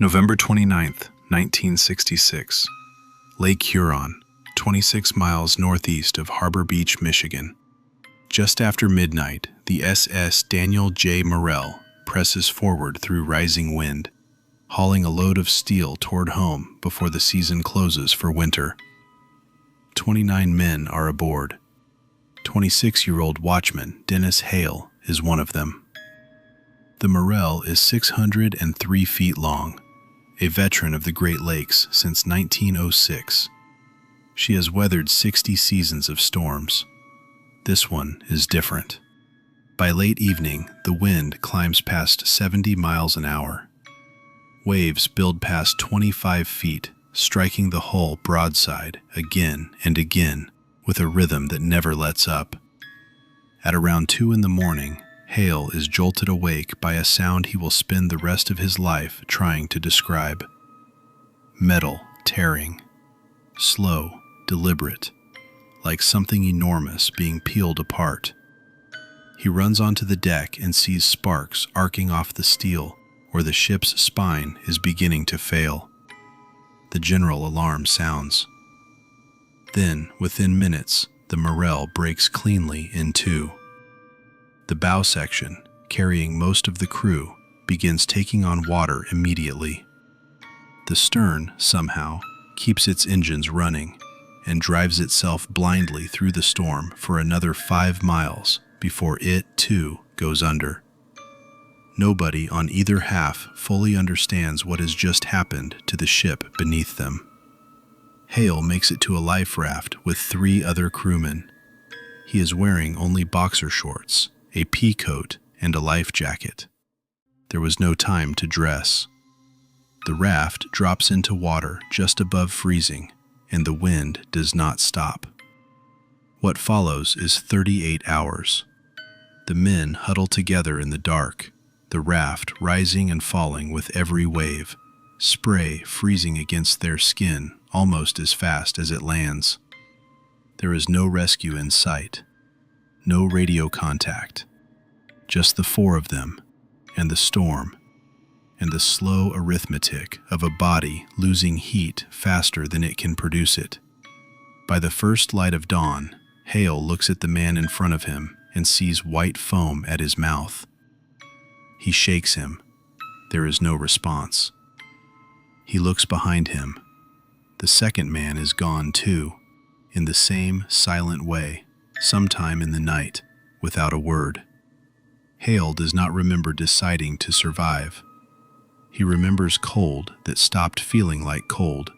November 29th, 1966. Lake Huron, 26 miles northeast of Harbor Beach, Michigan. Just after midnight, the SS Daniel J. Morrell presses forward through rising wind, hauling a load of steel toward home before the season closes for winter. 29 men are aboard. 26-year-old watchman Dennis Hale is one of them. The Morrell is 603 feet long, a veteran of the Great Lakes since 1906. She has weathered 60 seasons of storms. This one is different. By late evening, the wind climbs past 70 miles an hour. Waves build past 25 feet, striking the hull broadside again and again with a rhythm that never lets up. At around 2 in the morning, Hale is jolted awake by a sound he will spend the rest of his life trying to describe. Metal tearing. Slow, deliberate, like something enormous being peeled apart. He runs onto the deck and sees sparks arcing off the steel where the ship's spine is beginning to fail. The general alarm sounds. Then, within minutes, the Morrell breaks cleanly in two. The bow section, carrying most of the crew, begins taking on water immediately. The stern, somehow, keeps its engines running and drives itself blindly through the storm for another 5 miles before it, too, goes under. Nobody on either half fully understands what has just happened to the ship beneath them. Hale makes it to a life raft with 3 other crewmen. He is wearing only boxer shorts, a pea coat, and a life jacket. There was no time to dress. The raft drops into water just above freezing, and the wind does not stop. What follows is 38 hours. The men huddle together in the dark, the raft rising and falling with every wave, spray freezing against their skin almost as fast as it lands. There is no rescue in sight, no radio contact, just the 4 of them, and the storm, and the slow arithmetic of a body losing heat faster than it can produce it. By the first light of dawn, Hale looks at the man in front of him and sees white foam at his mouth. He shakes him. There is no response. He looks behind him. The second man is gone too, in the same silent way, sometime in the night, without a word. Hale does not remember deciding to survive. He remembers cold that stopped feeling like cold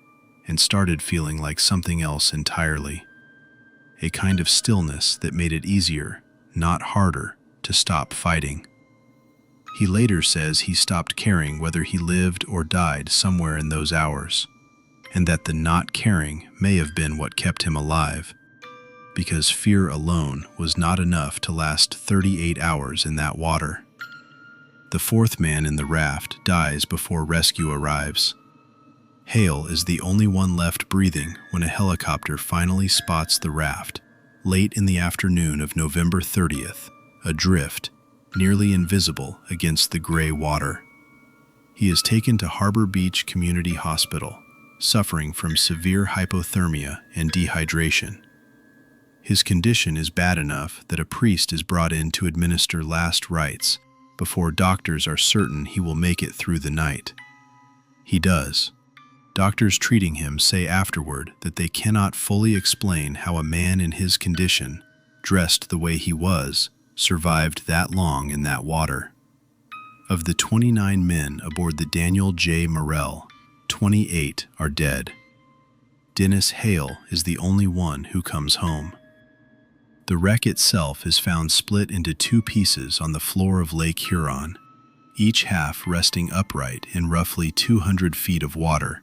and started feeling like something else entirely. A kind of stillness that made it easier, not harder, to stop fighting. He later says he stopped caring whether he lived or died somewhere in those hours, and that the not caring may have been what kept him alive, because fear alone was not enough to last 38 hours in that water. The 4th man in the raft dies before rescue arrives. Hale is the only one left breathing when a helicopter finally spots the raft, late in the afternoon of November 30th, adrift, nearly invisible against the gray water. He is taken to Harbor Beach Community Hospital, suffering from severe hypothermia and dehydration. His condition is bad enough that a priest is brought in to administer last rites before doctors are certain he will make it through the night. He does. Doctors treating him say afterward that they cannot fully explain how a man in his condition, dressed the way he was, survived that long in that water. Of the 29 men aboard the Daniel J. Morrell, 28 are dead. Dennis Hale is the only one who comes home. The wreck itself is found split into 2 pieces on the floor of Lake Huron, each half resting upright in roughly 200 feet of water,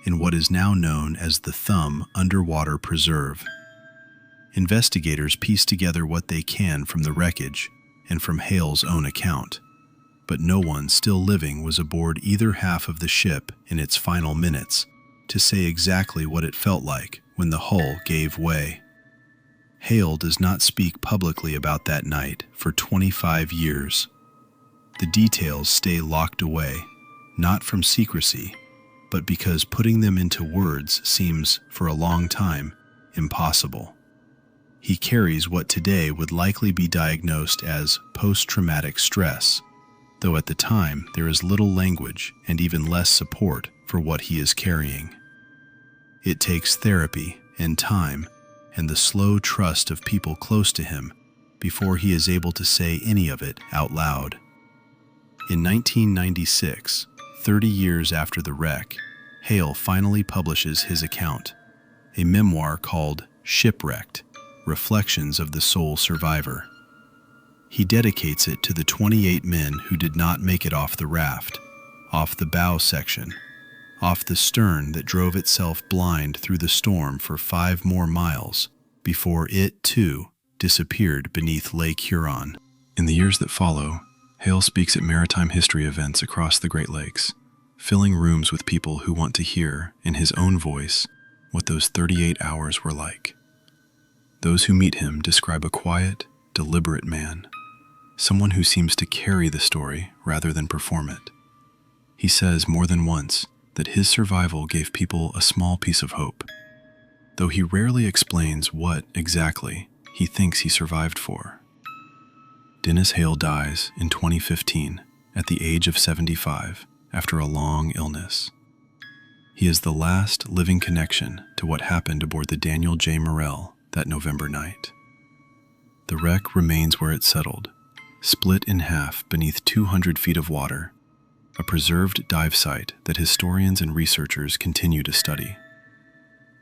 in what is now known as the Thumb Underwater Preserve. Investigators piece together what they can from the wreckage and from Hale's own account, but no one still living was aboard either half of the ship in its final minutes to say exactly what it felt like when the hull gave way. Hale does not speak publicly about that night for 25 years. The details stay locked away, not from secrecy, but because putting them into words seems, for a long time, impossible. He carries what today would likely be diagnosed as post-traumatic stress, though at the time there is little language and even less support for what he is carrying. It takes therapy and time and the slow trust of people close to him before he is able to say any of it out loud. In 1996, 30 years after the wreck, Hale finally publishes his account, a memoir called Shipwrecked: Reflections of the Sole Survivor. He dedicates it to the 28 men who did not make it off the raft, off the bow section, off the stern that drove itself blind through the storm for 5 more miles before it, too, disappeared beneath Lake Huron. In the years that follow, Hale speaks at maritime history events across the Great Lakes, filling rooms with people who want to hear, in his own voice, what those 38 hours were like. Those who meet him describe a quiet, deliberate man, someone who seems to carry the story rather than perform it. He says more than once that his survival gave people a small piece of hope, though he rarely explains what, exactly, he thinks he survived for. Dennis Hale dies in 2015 at the age of 75 after a long illness. He is the last living connection to what happened aboard the Daniel J. Morrell that November night. The wreck remains where it settled, split in half beneath 200 feet of water, a preserved dive site that historians and researchers continue to study.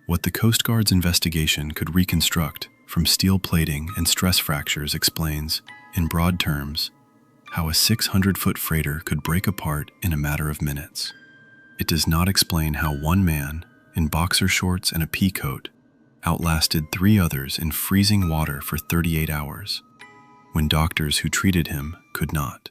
What the Coast Guard's investigation could reconstruct from steel plating and stress fractures explains, in broad terms, how a 600-foot freighter could break apart in a matter of minutes. It does not explain how one man, in boxer shorts and a pea coat, outlasted 3 others in freezing water for 38 hours, when doctors who treated him could not.